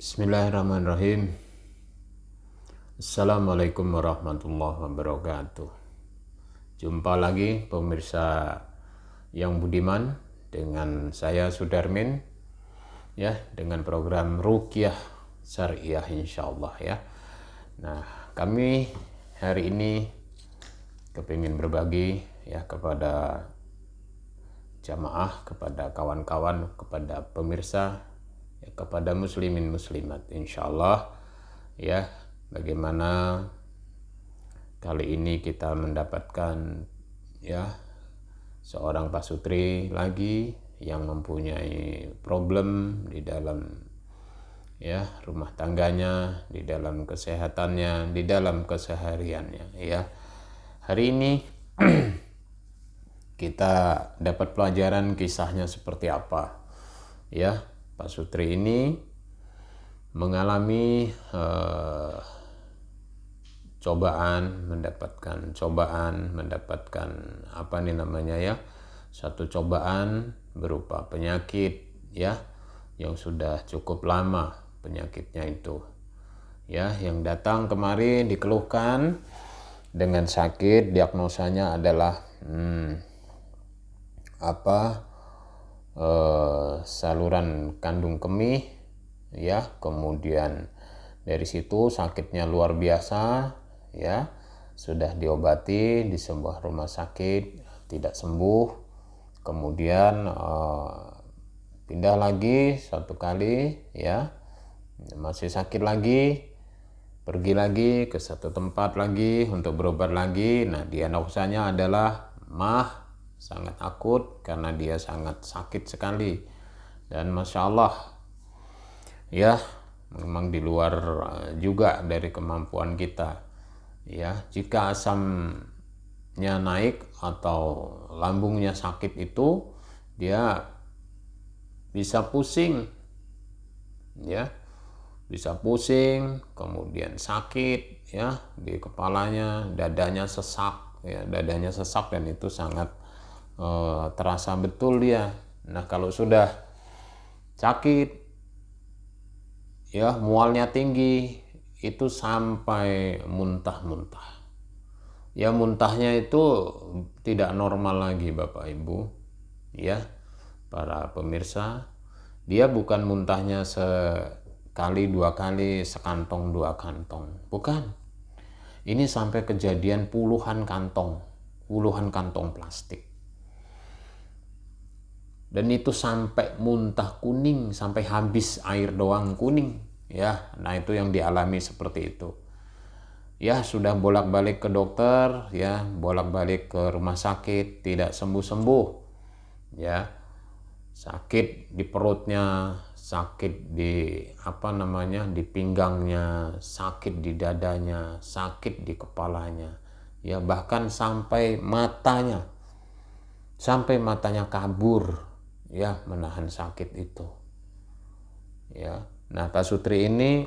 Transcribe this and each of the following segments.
Bismillahirrahmanirrahim. Assalamualaikum warahmatullahi wabarakatuh. Jumpa lagi pemirsa yang budiman dengan saya Sudarmin ya, dengan program Ruqyah Syariah insyaallah ya. Nah, kami hari ini kepingin berbagi ya kepada jamaah, kepada kawan-kawan, kepada pemirsa, ya, kepada muslimin muslimat insyaallah ya, bagaimana kali ini kita mendapatkan ya seorang pasutri lagi yang mempunyai problem di dalam ya rumah tangganya, di dalam kesehatannya, di dalam kesehariannya ya. Hari ini kita dapat pelajaran kisahnya seperti apa ya. Pak Sutri ini mengalami mendapatkan apa nih namanya ya, satu cobaan berupa penyakit ya yang sudah cukup lama penyakitnya itu ya, yang datang kemarin dikeluhkan dengan sakit, diagnosanya adalah saluran kandung kemih ya, kemudian dari situ sakitnya luar biasa ya, sudah diobati di sebuah rumah sakit tidak sembuh, kemudian pindah lagi satu kali ya, masih sakit lagi, pergi lagi ke satu tempat lagi untuk berobat lagi. Nah, diagnosanya adalah sangat akut karena dia sangat sakit sekali, dan masya Allah ya, memang di luar juga dari kemampuan kita ya. Jika asamnya naik atau lambungnya sakit itu, dia bisa pusing ya, bisa pusing, kemudian sakit ya di kepalanya, dadanya sesak ya, dan itu sangat terasa betul dia. Nah, kalau sudah sakit ya, mualnya tinggi, itu sampai muntah-muntah ya, muntahnya itu tidak normal lagi Bapak Ibu ya, para pemirsa. Dia bukan muntahnya sekali dua kali, sekantong dua kantong, bukan. Ini sampai kejadian puluhan kantong plastik. Dan itu sampai muntah kuning, sampai habis air doang kuning ya. Nah, itu yang dialami seperti itu ya. Sudah bolak-balik ke dokter ya, bolak-balik ke rumah sakit, tidak sembuh-sembuh ya. Sakit di perutnya, sakit di di pinggangnya, sakit di dadanya, sakit di kepalanya ya, bahkan sampai matanya kabur ya, menahan sakit itu ya. Nah, Pak Sutri ini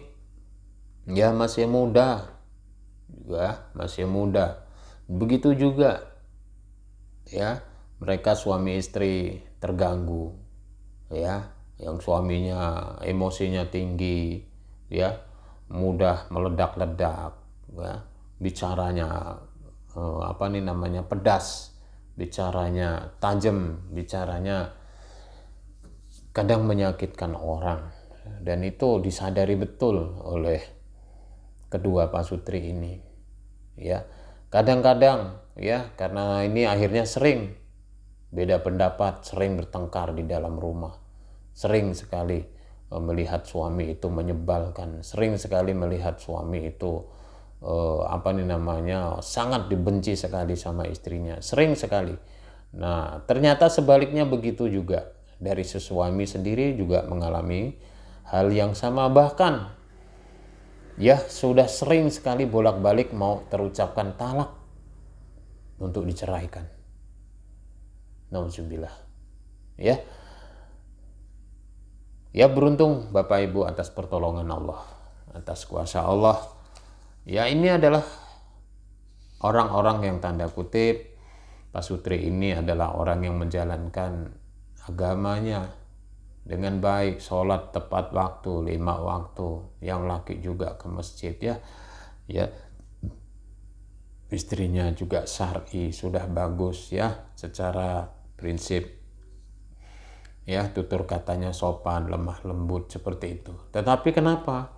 ya masih muda juga, begitu juga ya, mereka suami istri terganggu ya, yang suaminya emosinya tinggi ya, mudah meledak-ledak ya, bicaranya pedas, bicaranya tajam, bicaranya kadang menyakitkan orang, dan itu disadari betul oleh kedua Pak Sutri ini ya. Kadang-kadang ya, karena ini akhirnya sering beda pendapat, sering bertengkar di dalam rumah, sering sekali melihat suami itu menyebalkan, sering sekali melihat suami itu sangat dibenci sekali sama istrinya, sering sekali. Nah, ternyata sebaliknya begitu juga, dari suami sendiri juga mengalami hal yang sama, bahkan ya sudah sering sekali bolak-balik mau terucapkan talak untuk diceraikan. Nauzubillah ya. Ya, beruntung Bapak Ibu atas pertolongan Allah, atas kuasa Allah ya. Ini adalah orang-orang yang tanda kutip, Pak Sutri ini adalah orang yang menjalankan agamanya dengan baik, sholat tepat waktu, 5 waktu, yang laki juga ke masjid ya, istrinya juga syar'i, sudah bagus ya, secara prinsip ya, tutur katanya sopan, lemah lembut seperti itu. Tetapi kenapa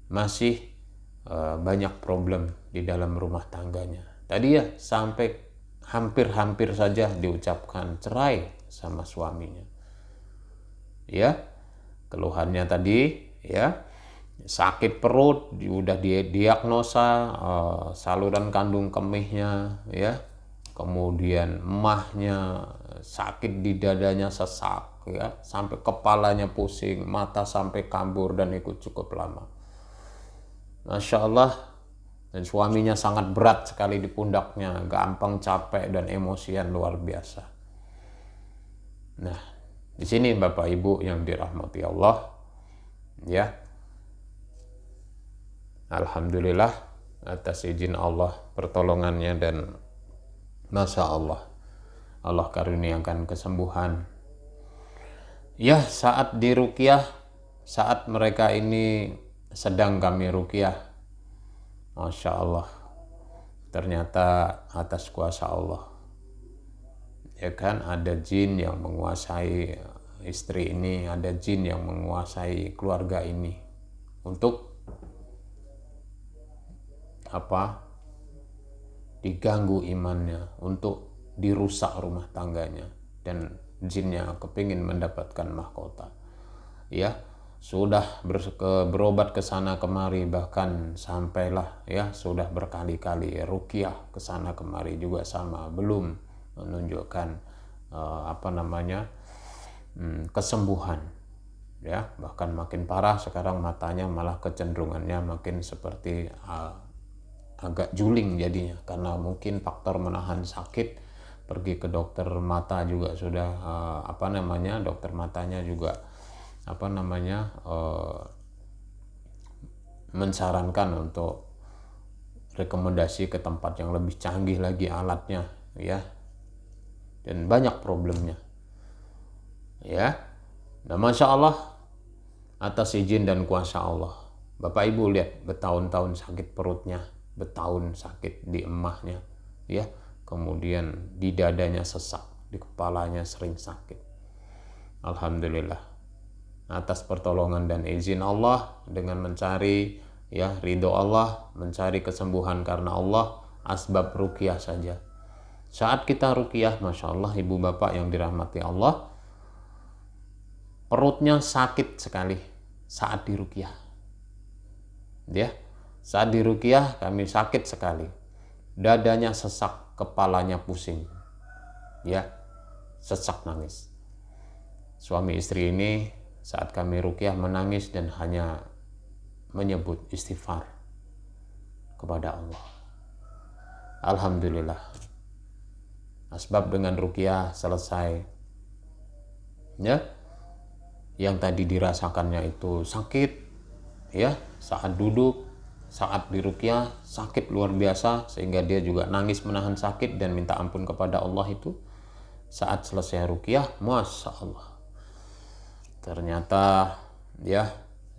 masih banyak problem di dalam rumah tangganya? Tadi ya, sampai hampir-hampir saja diucapkan cerai sama suaminya. Ya, keluhannya tadi ya, sakit perut, udah diagnosa saluran kandung kemihnya ya, kemudian emahnya sakit, di dadanya sesak ya, sampai kepalanya pusing, mata sampai kabur dan ikut cukup lama. Masya Allah. Dan suaminya sangat berat sekali di pundaknya, gampang capek dan emosian luar biasa. Nah, di sini Bapak Ibu yang dirahmati Allah ya, alhamdulillah atas izin Allah, pertolongannya, dan Masya Allah, Allah karuniakan kesembuhan. Ya, saat di ruqyah, saat mereka ini sedang kami ruqyah, Masya Allah, ternyata atas kuasa Allah, ya kan, ada jin yang menguasai istri ini, ada jin yang menguasai keluarga ini untuk apa? Diganggu imannya, untuk dirusak rumah tangganya, dan jinnya kepingin mendapatkan mahkota. Ya, sudah berobat ke sana kemari, bahkan sampailah ya, sudah berkali-kali ruqyah ke sana kemari juga sama, belum menunjukkan kesembuhan ya, bahkan makin parah sekarang, matanya malah kecenderungannya makin seperti agak juling jadinya, karena mungkin faktor menahan sakit. Pergi ke dokter mata juga sudah dokter matanya juga mensarankan untuk rekomendasi ke tempat yang lebih canggih lagi alatnya ya, dan banyak problemnya ya. Nah, Masya Allah, atas izin dan kuasa Allah, Bapak Ibu lihat, bertahun-tahun sakit perutnya, bertahun sakit di emahnya ya, kemudian di dadanya sesak, di kepalanya sering sakit. Alhamdulillah, atas pertolongan dan izin Allah, dengan mencari ya ridho Allah, mencari kesembuhan karena Allah, asbab ruqyah saja. Saat kita ruqyah, Masya Allah, ibu bapak yang dirahmati Allah, perutnya sakit sekali saat diruqyah ya, saat diruqyah kami sakit sekali, dadanya sesak, kepalanya pusing ya, sesak nangis. Suami istri ini saat kami ruqyah menangis dan hanya menyebut istighfar kepada Allah. Alhamdulillah, asbab dengan ruqyah selesai ya. Yang tadi dirasakannya itu sakit ya, saat duduk, saat diruqyah sakit luar biasa, sehingga dia juga nangis menahan sakit dan minta ampun kepada Allah. Itu saat selesai ruqyah, Masya Allah, ternyata ya,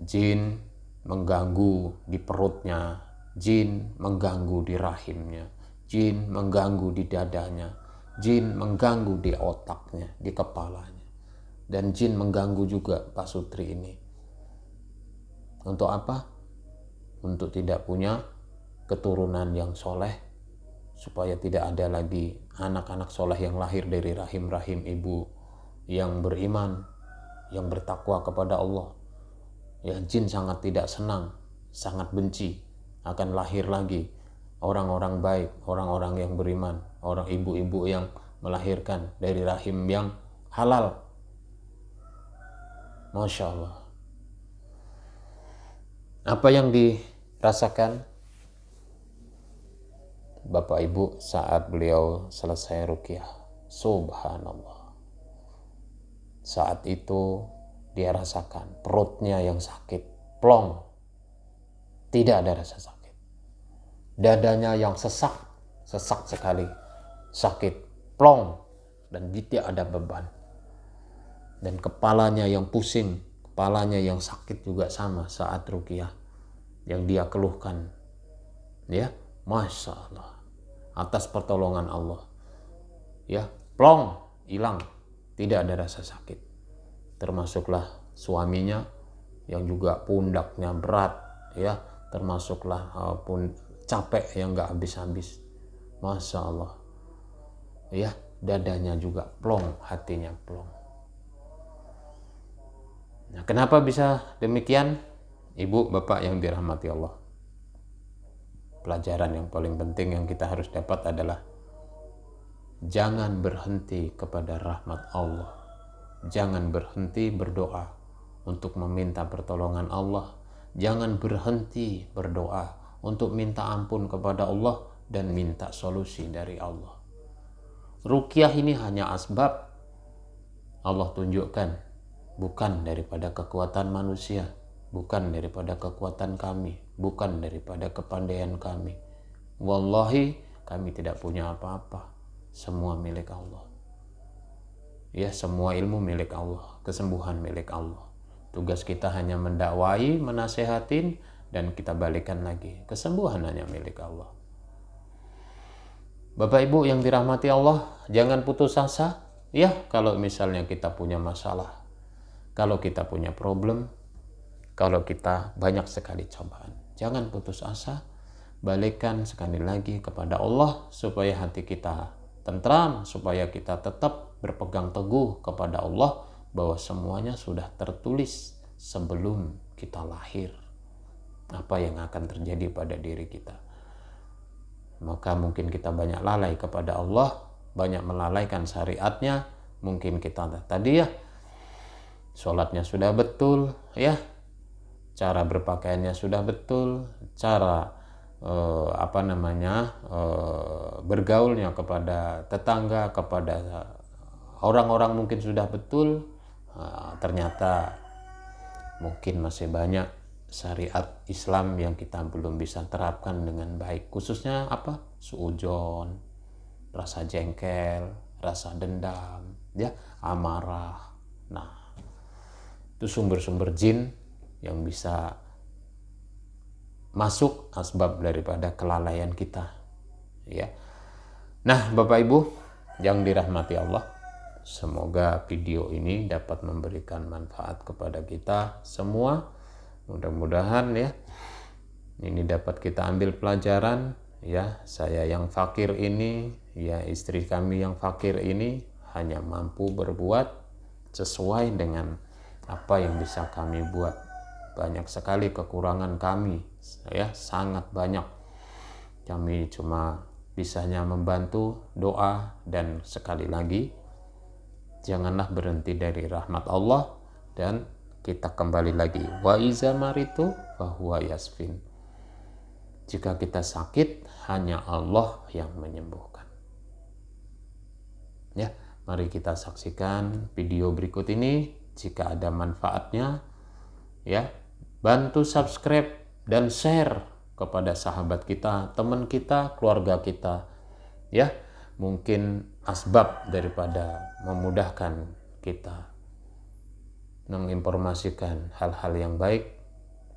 jin mengganggu di perutnya, jin mengganggu di rahimnya, jin mengganggu di dadanya, jin mengganggu di otaknya, di kepalanya, dan jin mengganggu juga Pak Sutri ini. Untuk apa? Untuk tidak punya keturunan yang soleh, supaya tidak ada lagi anak-anak soleh yang lahir dari rahim-rahim ibu yang beriman, yang bertakwa kepada Allah. Ya, jin sangat tidak senang, sangat benci akan lahir lagi orang-orang baik, orang-orang yang beriman, orang ibu-ibu yang melahirkan dari rahim yang halal. Masya Allah. Apa yang dirasakan Bapak Ibu saat beliau selesai ruqyah? Subhanallah. Saat itu dia rasakan perutnya yang sakit, plong, tidak ada rasa sakit. Dadanya yang sesak sekali, sakit, plong, dan tidak ada beban. dan kepalanya yang pusing, kepalanya yang sakit juga sama saat ruqyah yang dia keluhkan. Ya, Masya Allah, atas pertolongan Allah, ya, plong, hilang, tidak ada rasa sakit. Termasuklah suaminya yang juga pundaknya berat, ya, termasuklah pun capek yang gak habis-habis. Masya Allah, ya, dadanya juga plong, hatinya plong. Nah, kenapa bisa demikian? Ibu, bapak yang dirahmati Allah, pelajaran yang paling penting yang kita harus dapat adalah jangan berhenti kepada rahmat Allah. Jangan berhenti berdoa untuk meminta pertolongan Allah. Jangan berhenti berdoa untuk minta ampun kepada Allah dan minta solusi dari Allah. Ruqyah ini hanya asbab Allah tunjukkan, bukan daripada kekuatan manusia, bukan daripada kekuatan kami, bukan daripada kepandaian kami. Wallahi, kami tidak punya apa-apa. Semua milik Allah. Ya, semua ilmu milik Allah, kesembuhan milik Allah. Tugas kita hanya mendakwai, menasehatin, dan kita balikan lagi. Kesembuhan hanya milik Allah. Bapak Ibu yang dirahmati Allah, jangan putus asa. Ya, kalau misalnya kita punya masalah, kalau kita punya problem, kalau kita banyak sekali cobaan, jangan putus asa. Balikkan sekali lagi kepada Allah supaya hati kita tentram, supaya kita tetap berpegang teguh kepada Allah bahwa semuanya sudah tertulis sebelum kita lahir. Apa yang akan terjadi pada diri kita. Maka mungkin kita banyak lalai kepada Allah, banyak melalaikan syariatnya. Mungkin kita tadi ya, sholatnya sudah betul, ya, cara berpakaiannya sudah betul, cara bergaulnya kepada tetangga, kepada orang-orang mungkin sudah betul. Ternyata mungkin masih banyak syariat Islam yang kita belum bisa terapkan dengan baik, khususnya suudzon, rasa jengkel, rasa dendam, ya, amarah. Nah, itu sumber-sumber jin yang bisa masuk asbab daripada kelalaian kita, ya. Nah, Bapak Ibu yang dirahmati Allah, semoga video ini dapat memberikan manfaat kepada kita semua. Mudah-mudahan ya ini dapat kita ambil pelajaran, ya. Saya yang fakir ini, ya, istri kami yang fakir ini hanya mampu berbuat sesuai dengan apa yang bisa kami buat. Banyak sekali kekurangan kami, ya, sangat banyak. Kami cuma bisanya membantu, doa, dan sekali lagi janganlah berhenti dari rahmat Allah. Dan kita kembali lagi, wa iza maritu fahuwa yasfin. Jika kita sakit, hanya Allah yang menyembuhkan. Ya, mari kita saksikan video berikut ini. Jika ada manfaatnya, ya, bantu subscribe dan share kepada sahabat kita, teman kita, keluarga kita, ya. Mungkin asbab daripada memudahkan kita menginformasikan hal-hal yang baik,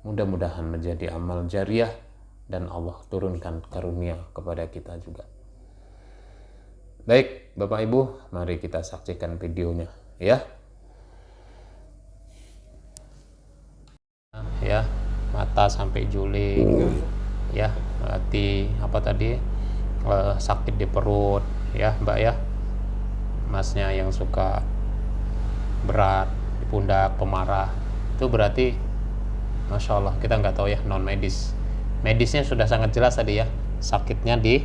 mudah-mudahan menjadi amal jariah dan Allah turunkan karunia kepada kita juga. Baik, Bapak Ibu, mari kita saksikan videonya, ya. Ya, mata sampai juling, ya, hati sakit di perut, ya, Mbak, ya. Masnya yang suka berat pundak, pemarah, itu berarti Masya Allah, kita nggak tahu ya non medis. Medisnya sudah sangat jelas tadi ya, sakitnya di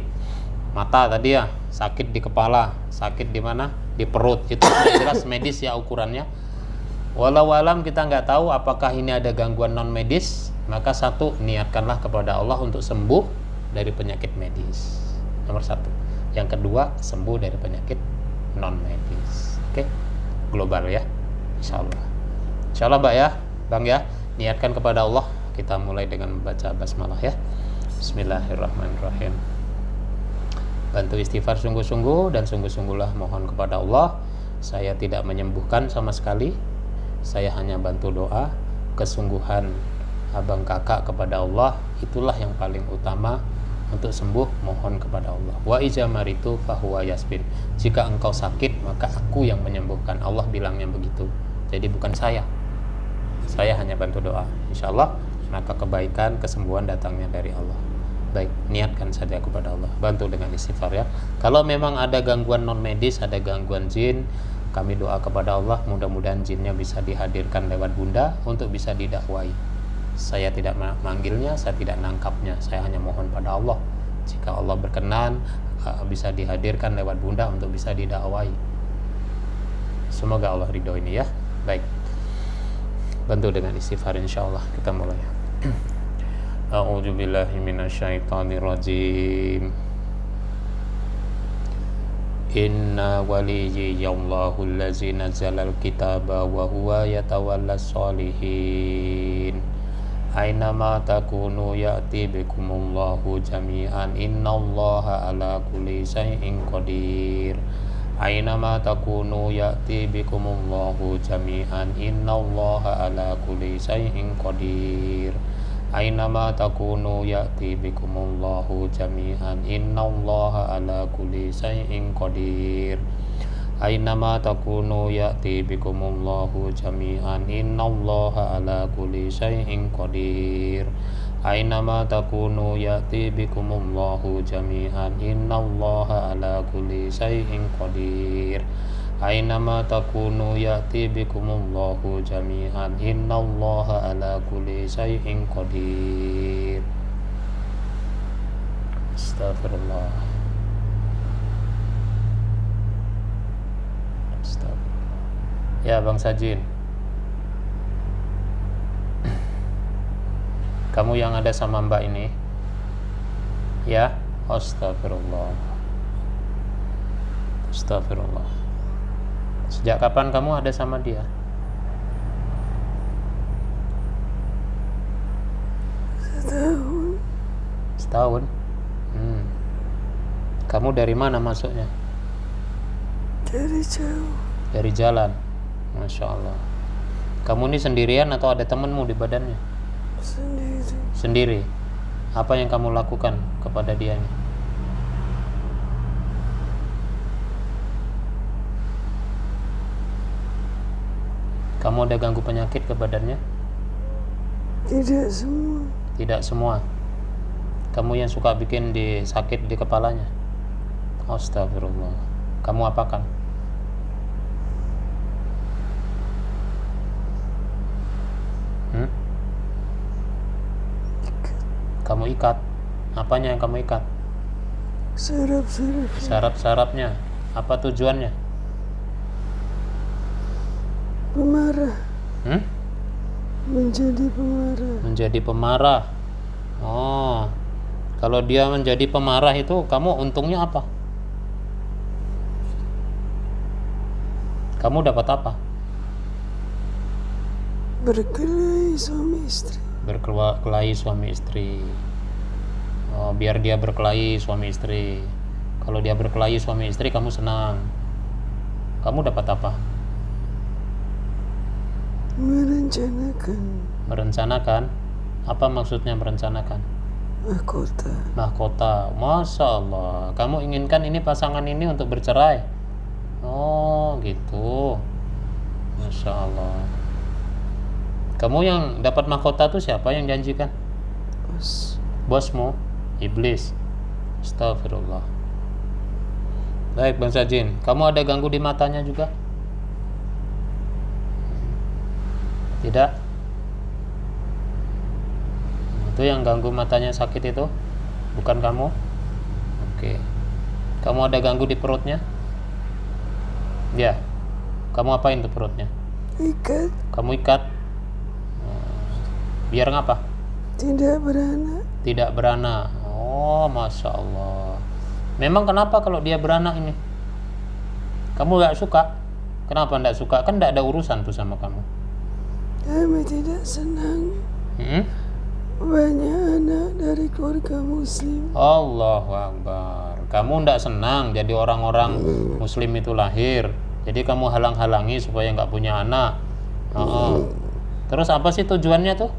mata tadi ya, sakit di kepala, sakit di mana, di perut, itu sudah jelas medis ya ukurannya. Walau alam kita nggak tahu apakah ini ada gangguan non medis, maka satu, niatkanlah kepada Allah untuk sembuh dari penyakit medis, nomor satu. Yang kedua, sembuh dari penyakit non medis. Oke, global ya. Insya Allah Mbak ya, Bang ya, niatkan kepada Allah. Kita mulai dengan membaca basmalah ya. Bismillahirrahmanirrahim. Bantu istighfar sungguh-sungguh dan sungguh-sungguhlah mohon kepada Allah Saya tidak menyembuhkan sama sekali, saya hanya bantu doa. Kesungguhan abang kakak kepada Allah itulah yang paling utama untuk sembuh, mohon kepada Allah. Wa ijamaritu fahuwa yasbin. Jika engkau sakit maka aku yang menyembuhkan. Allah bilangnya begitu. Jadi bukan saya hanya bantu doa. Insyaallah maka kebaikan, kesembuhan datangnya dari Allah. Baik, niatkan saja kepada Allah, bantu dengan istighfar ya. Kalau memang ada gangguan non medis, ada gangguan jin, kami doa kepada Allah mudah-mudahan jinnya bisa dihadirkan lewat bunda untuk bisa didakwai. Saya tidak manggilnya, saya tidak nangkapnya, saya hanya mohon pada Allah. Jika Allah berkenan bisa dihadirkan lewat bunda untuk bisa didakwai. Semoga Allah ridho ini ya. Baik, bantu dengan istighfar insyaallah. Kita mulai. A'udzu billahi minasyaitonir rajim. Inna waliyallahu allazi nazzalal kitaba wa huwa yatawallas sholihin. Ainama takunu ya'ti bikumullahu jami'an. Innallaha ala kulli syai'in qadir. Ainama takunu ya'ti bikumullahu jami'an. Innallaha ala kulli syai'in qadir. Ainama takunu ya'ti bikumullahu jami'an. Innallaha ala kulli syai'in qadir. Ainama takunu ya'ti bikumullahu jami'an. Innallaha ala kulli syai'in qadir. Ainama takunu ya'ti bikumullahu jami'an. Innallaha ala kulli syai'in qadir. Ainama takunu ya'ti bikumullahu jami'an. Innallaha ala kulli syai'in qadir. Astagfirullah. Ya Bang Sajin, kamu yang ada sama Mbak ini ya. Astagfirullah. Astagfirullah. Sejak kapan kamu ada sama dia? Setahun. Kamu dari mana masuknya? Dari jauh. Dari jalan. Masya Allah. Kamu ini sendirian atau ada temanmu di badannya? Sendiri. Apa yang kamu lakukan kepada dia ini? Kamu ada ganggu penyakit ke badannya? Tidak semua. Tidak semua. Kamu yang suka bikin sakit di kepalanya? Astagfirullah. Kamu apakan? Kamu ikat. Apanya yang kamu ikat? Sarap-sarap. Sarap-sarapnya. Apa tujuannya? Pemarah. Menjadi pemarah. Menjadi pemarah. Oh, kalau dia menjadi pemarah itu kamu untungnya apa? Kamu dapat apa? Berkelahi suami istri. Berkelahi suami istri. Oh, biar dia berkelahi suami istri. Kalau dia berkelahi suami istri kamu senang. Kamu dapat apa? Merencanakan. Apa maksudnya merencanakan? Mahkota. Masya Allah. Kamu inginkan ini pasangan ini untuk bercerai? Oh gitu. Masya Allah. Kamu yang dapat mahkota itu siapa yang janjikan? Bosmu? Iblis. Astagfirullah. Baik Bang Sajin, kamu ada ganggu di matanya juga? Tidak? Itu yang ganggu matanya sakit itu? Bukan kamu? Oke. Kamu ada ganggu di perutnya? Ya. Kamu apain tuh perutnya? Ikat. Kamu ikat? Biar ngapa? Tidak beranak. Tidak beranak. Oh, Masya Allah. Memang kenapa kalau dia beranak ini? Kamu gak suka? Kenapa gak suka? Kan gak ada urusan tuh sama kamu. Kami tidak senang. Banyak anak dari keluarga muslim. Allahu Akbar. Kamu gak senang jadi orang-orang muslim itu lahir. Jadi kamu halang-halangi supaya nggak punya anak. Terus apa sih tujuannya tuh?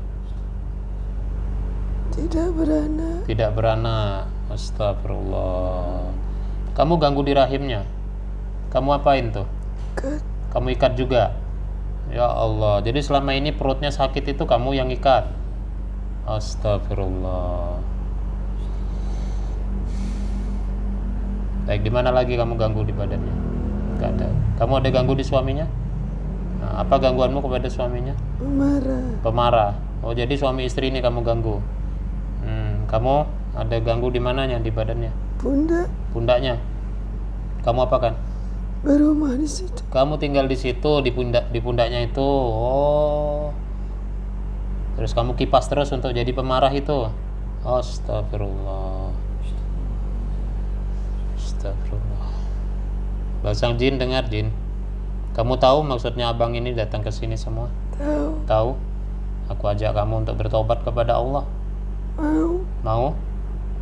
Tidak beranak. Tidak beranak. Astagfirullah. Kamu ganggu di rahimnya. Kamu apain tuh? Ikat. Kamu ikat juga. Ya Allah. Jadi selama ini perutnya sakit itu kamu yang ikat. Astagfirullah. Baik, di mana lagi kamu ganggu di badannya? Gak ada. Kamu ada ganggu di suaminya? Nah, apa gangguanmu kepada suaminya? Pemarah. Pemarah. Oh, jadi suami istri ini kamu ganggu. Kamu ada ganggu di mananya di badannya? Pundak. Pundaknya. Kamu apakan? Berumah di situ. Kamu tinggal di situ di pundaknya itu. Oh. Terus kamu kipas terus untuk jadi pemarah itu. Astagfirullah. Astagfirullah. Basang jin, dengar jin. Kamu tahu maksudnya abang ini datang ke sini semua? Tahu. Tahu? Aku ajak kamu untuk bertobat kepada Allah. Mau. Mau?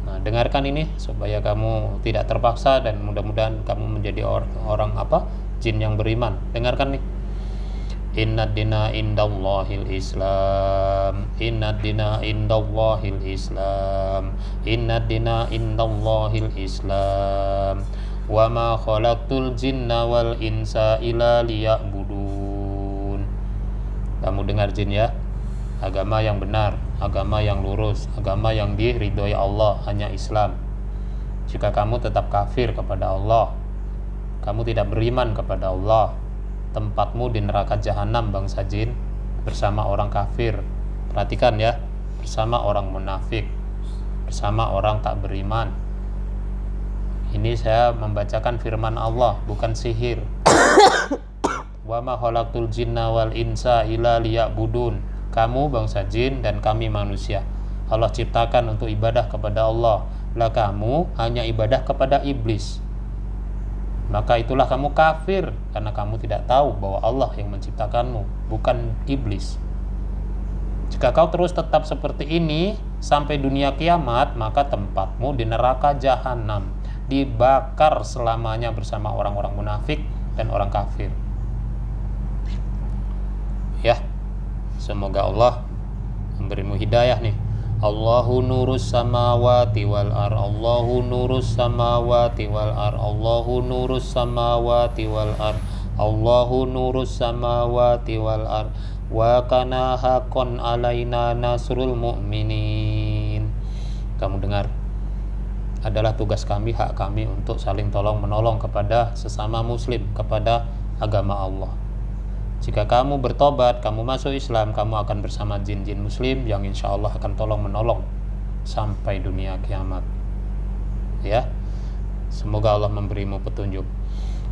Nah, dengarkan ini supaya kamu tidak terpaksa dan mudah-mudahan kamu menjadi orang apa? Jin yang beriman. Dengarkan nih. Inna dina indallahil Islam. Inna dina indallahil Islam. Inna dina indallahil Islam. Wa ma khalaqtul jinna wal insa illa liya'budun. Kamu dengar jin ya? Agama yang benar, agama yang lurus, agama yang diridhoi Allah hanya Islam. Jika kamu tetap kafir kepada Allah, kamu tidak beriman kepada Allah, tempatmu di neraka jahanam bangsa jin bersama orang kafir. Perhatikan ya, bersama orang munafik, bersama orang tak beriman. Ini saya membacakan firman Allah, bukan sihir. Wa ma khalaqtul jinna wal insa illa liya'budun. Kamu bangsa jin dan kami manusia, Allah ciptakan untuk ibadah kepada Allah. Lah kamu hanya ibadah kepada iblis. Maka itulah kamu kafir, karena kamu tidak tahu bahwa Allah yang menciptakanmu, bukan iblis. Jika kau terus tetap seperti ini sampai dunia kiamat, maka tempatmu di neraka jahanam, dibakar selamanya bersama orang-orang munafik dan orang kafir. Ya, semoga Allah memberimu hidayah nih. Allahu nurus samawati wal ar. Allahu nurus samawati wal ar. Allahu nurus samawati wal ar. Allahu nurus samawati wal ar. Wa kana haqqan alaina nasrul mu'minin. Kamu dengar, adalah tugas kami, hak kami untuk saling tolong menolong kepada sesama muslim, kepada agama Allah. Jika kamu bertobat, kamu masuk Islam, kamu akan bersama jin-jin muslim yang insya Allah akan tolong menolong sampai dunia kiamat. Ya, semoga Allah memberimu petunjuk.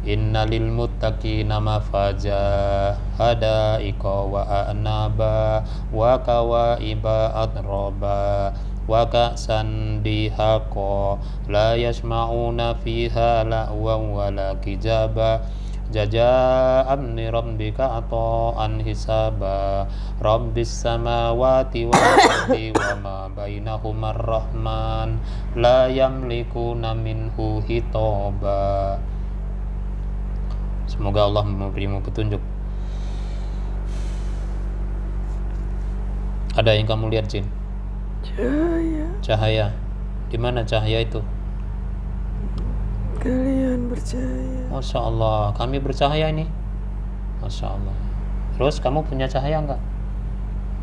Innalil muttaqina mafaza hadaiqa wa anaba wa kawaiba atroba wa ka'san dihaqa la yasma'una fiha la'wan wa la kijaba jaja'an li rabbika ata'an hisaba rabbis samawati wal ardi wa ma bainahuma ar-rahman la yamlikuna minhu hitaba. Semoga Allah memberimu petunjuk. Ada yang kamu lihat jin? Cahaya. Cahaya. Di mana cahaya itu? Kalian bercahaya. Masya Allah, kami bercahaya ini. Masya Allah. Terus kamu punya cahaya enggak?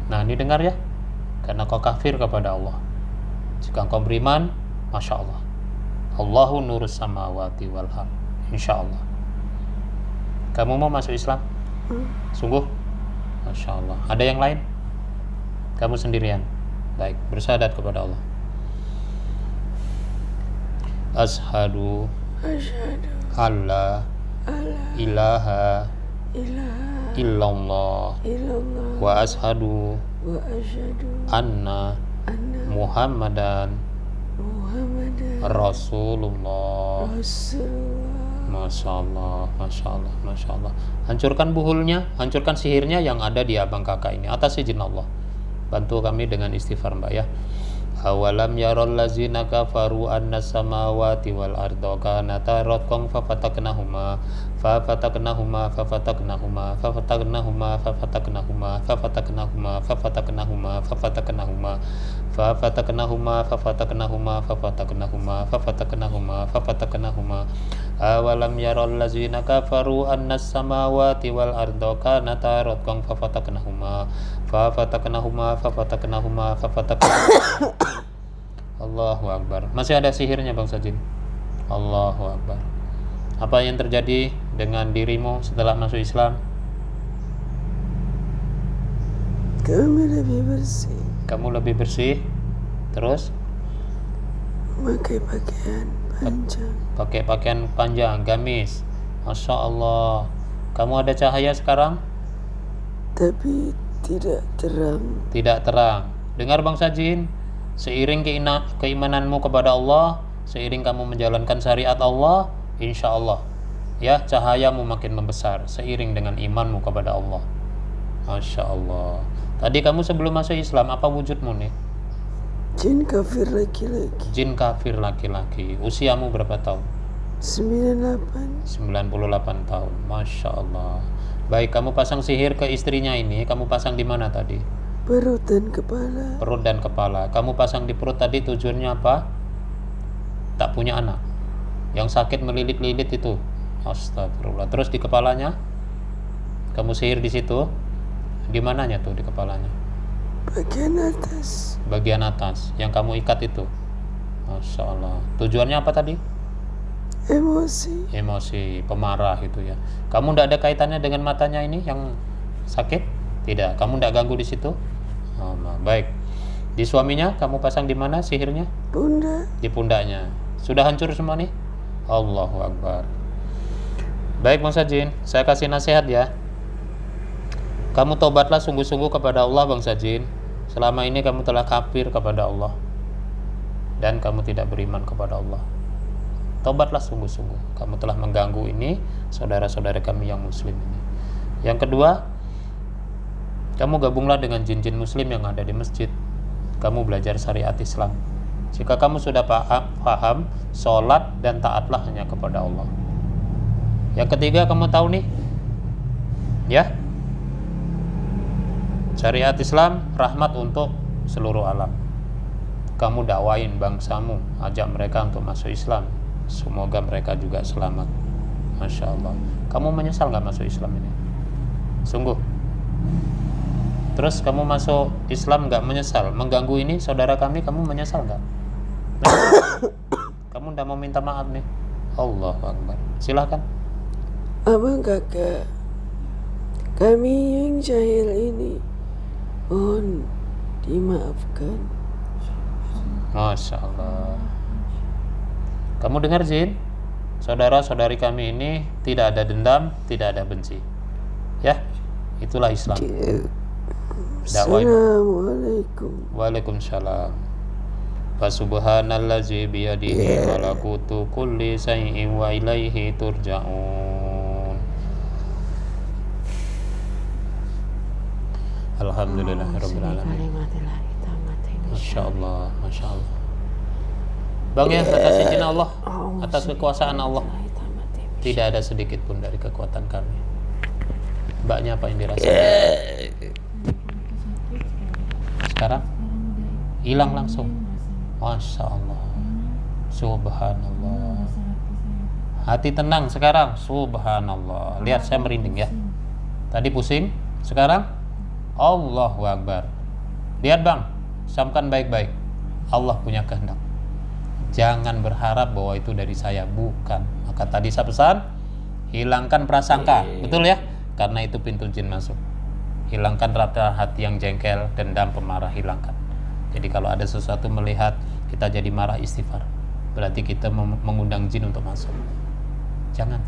Nah ini dengar ya, karena kau kafir kepada Allah. Jika kau beriman, Masya Allah, Allahu nurus samawati wal ardh. Insya Allah. Kamu mau masuk Islam? Sungguh? Masya Allah. Ada yang lain? Kamu sendirian? Baik, bersyahadat kepada Allah. Ashadu alla ilaha illallah wa ashadu anna Muhammadan Rasulullah. Masya Allah, Masya Allah, Masya Allah. Hancurkan buhulnya, hancurkan sihirnya yang ada di abang kakak ini atas izin Allah. Bantu kami dengan istighfar mbak ya. Awalam yarol lazina kafaru anna samawati wal ardo kanata ratqan fafataknahuma fafataknahuma fafataknahuma fafataknahuma fafataknahuma fafataknahuma fafataknahuma fafataknahuma fafataknahuma fafataknahuma fafataknahuma fafataknahuma fafataknahuma awalam yarol lazina kafaru annas samawati wal ardo kanata ratqan fafataknahuma fafataknahuma fafataknahuma fafataknahuma. Allahu Akbar. Masih ada sihirnya Bang Sajin. Allahu Akbar. Apa yang terjadi dengan dirimu setelah masuk Islam? Kami lebih bersih. Kamu lebih bersih. Terus Pakai pakaian panjang. pakai pakaian panjang, gamis. Masya Allah. Kamu ada cahaya sekarang? Tapi tidak terang. Tidak terang. Dengar Bang Sajin, seiring keimananmu kepada Allah, seiring kamu menjalankan syariat Allah, insya Allah ya cahayamu makin membesar seiring dengan imanmu kepada Allah. Masya Allah. Tadi kamu sebelum masuk Islam apa wujudmu nih? Jin kafir laki-laki. Jin kafir laki-laki. Usiamu berapa tahun? 98. 98 tahun. Masya Allah. Baik, kamu pasang sihir ke istrinya ini. Kamu pasang di mana tadi? Perut dan kepala. Perut dan kepala. Kamu pasang di perut tadi tujuannya apa? Tak punya anak. Yang sakit melilit-lilit itu. Astagfirullah. Terus di kepalanya? Kamu sihir di situ? Di mananya tuh di kepalanya? Bagian atas. Bagian atas. Yang kamu ikat itu. Masya Allah. Tujuannya apa tadi? Emosi. Emosi, pemarah itu ya. Kamu tidak ada kaitannya dengan matanya ini yang sakit? Tidak. Kamu tidak ganggu di situ? Oh, baik. Di suaminya kamu pasang di mana sihirnya? Pundak. Di pundaknya. Sudah hancur semua nih? Allahu Akbar. Baik Bang Sajin, saya kasih nasihat ya. Kamu tobatlah sungguh-sungguh kepada Allah Bang Sajin. Selama ini kamu telah kafir kepada Allah dan kamu tidak beriman kepada Allah. Tobatlah sungguh-sungguh. Kamu telah mengganggu ini saudara-saudara kami yang muslim ini. Yang kedua, kamu gabunglah dengan jin-jin muslim yang ada di masjid. Kamu belajar syariat Islam. Jika kamu sudah paham, sholat dan taatlah hanya kepada Allah. Yang ketiga, kamu tahu nih, ya, syariat Islam rahmat untuk seluruh alam. Kamu dakwain bangsamu, ajak mereka untuk masuk Islam. Semoga mereka juga selamat. Masya Allah. Kamu menyesal nggak masuk Islam ini? Sungguh. Terus kamu masuk Islam nggak menyesal? Mengganggu ini saudara kami, kamu menyesal nggak? Kamu udah mau minta maaf nih. Allahu Akbar. Silahkan. Abang kakak, kami yang jahil ini mohon dimaafkan. Masya Allah. Kamu dengar Jin? Saudara-saudari kami ini tidak ada dendam, tidak ada benci. Ya, itulah Islam. Dakwah. Assalamualaikum. Waalaikumsalam. Fasubhanallazi biyadihi malakutu kulli syai'in wa ilaihi turja'un. Alhamdulillahirabbil alamin. Masya Allah, Masya Allah. Bang ya, atas izin Allah, atas kekuasaan Allah, tidak ada sedikit pun dari kekuatan kami. Mbaknya apa yang dirasakan? Sekarang hilang langsung. Masya Allah. Subhanallah. Hati tenang sekarang. Subhanallah. Lihat saya merinding ya. Tadi pusing, sekarang Allahu Akbar. Lihat Bang, camkan baik-baik. Allah punya kehendak. Jangan berharap bahwa itu dari saya, bukan. Maka tadi saya pesan, hilangkan prasangka, betul ya? Karena itu pintu jin masuk. Hilangkan rata hati yang jengkel, dendam, pemarah, hilangkan. Jadi kalau ada sesuatu melihat kita jadi marah, istighfar. Berarti kita mengundang jin untuk masuk. Jangan.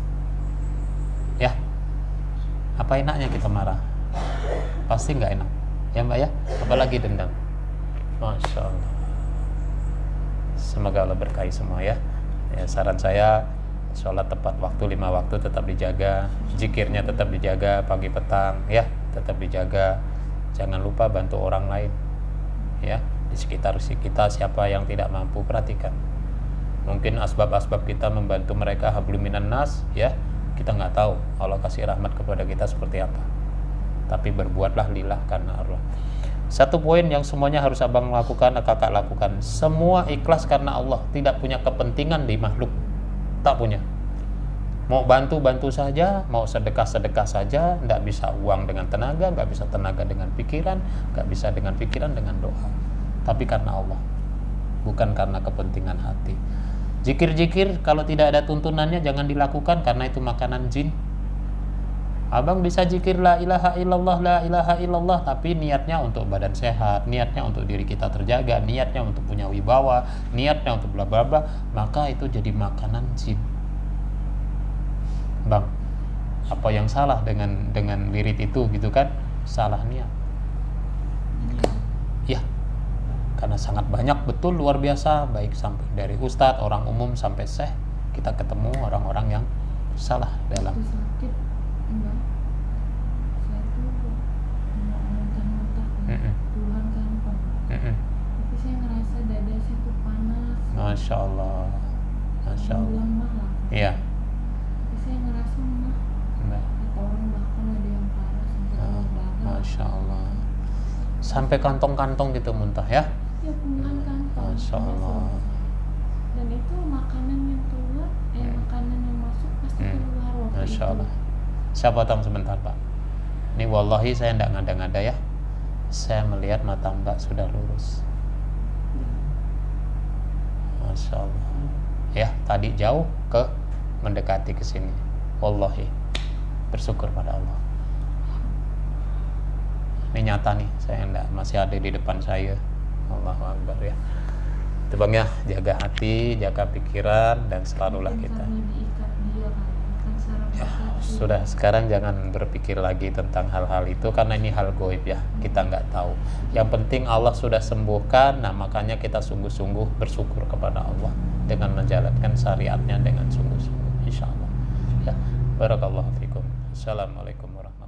Ya. Apa enaknya kita marah? Pasti nggak enak. Ya Mbak ya? Apalagi dendam. Masya Allah. Semoga Allah berkahi semua ya. Saran saya, sholat tepat waktu 5 waktu tetap dijaga, zikirnya tetap dijaga pagi petang ya, tetap dijaga. Jangan lupa bantu orang lain ya, di sekitar kita siapa yang tidak mampu perhatikan. Mungkin asbab-asbab kita membantu mereka hablum minan nas ya, Kita nggak tahu Allah kasih rahmat kepada kita seperti apa, tapi berbuatlah lillah karena Allah. Satu poin yang semuanya harus abang lakukan, kakak lakukan, semua ikhlas karena Allah, tidak punya kepentingan di makhluk, tak punya. Mau bantu saja, mau sedekah saja, nggak bisa uang dengan tenaga, nggak bisa tenaga dengan pikiran, nggak bisa dengan pikiran dengan doa, tapi karena Allah, bukan karena kepentingan hati. Zikir-zikir kalau tidak ada tuntunannya jangan dilakukan karena itu makanan jin. Abang bisa zikir la ilaha illallah, tapi niatnya untuk badan sehat, niatnya untuk diri kita terjaga, niatnya untuk punya wibawa, niatnya untuk bla bla bla, maka itu jadi makanan jin. Bang, apa yang salah dengan wirid itu gitu kan? Salah niat. Ya, karena sangat banyak betul, luar biasa, baik sampai dari ustadz, orang umum sampai syekh, kita ketemu orang-orang yang salah dalam. Sakit enggak, saya tuh mau muntah-muntah puluhan kantong, tapi saya ngerasa dada saya tuh panas. Masya Allah, Masya Allah. Lemah lah, Iya. tapi saya ngerasa mah. Kata orang bahkan ada yang parah sampai keluar darah. Masya Allah. Sampai kantong-kantong gitu muntah ya. Ya puluhan kantong. Masya Allah. Dan itu makanan yang keluar, makanan yang masuk pasti keluar waktu Masya itu. Allah. Saya potong sebentar Pak. Ini wallahi saya tidak ngada-ngada ya. Saya melihat mata Mbak sudah lurus. Masya Allah. Ya, tadi jauh ke mendekati ke sini. Wallahi. Bersyukur pada Allah. Ini nyata nih, saya enggak, masih ada di depan saya. Allahu Akbar ya. Itu Bang ya, jaga hati, jaga pikiran, dan selalulah Mungkin kita. karena diikat dia kan saraf Ya, hati. sudah sekarang jangan berpikir lagi tentang hal-hal itu karena ini hal goib ya, kita nggak tahu. Yang penting Allah sudah sembuhkan, nah makanya kita sungguh-sungguh bersyukur kepada Allah dengan menjalankan syariatnya dengan sungguh-sungguh, insya Allah. Ya, barakallahu fikum. Assalamualaikum warahmatullahi wabarakatuh.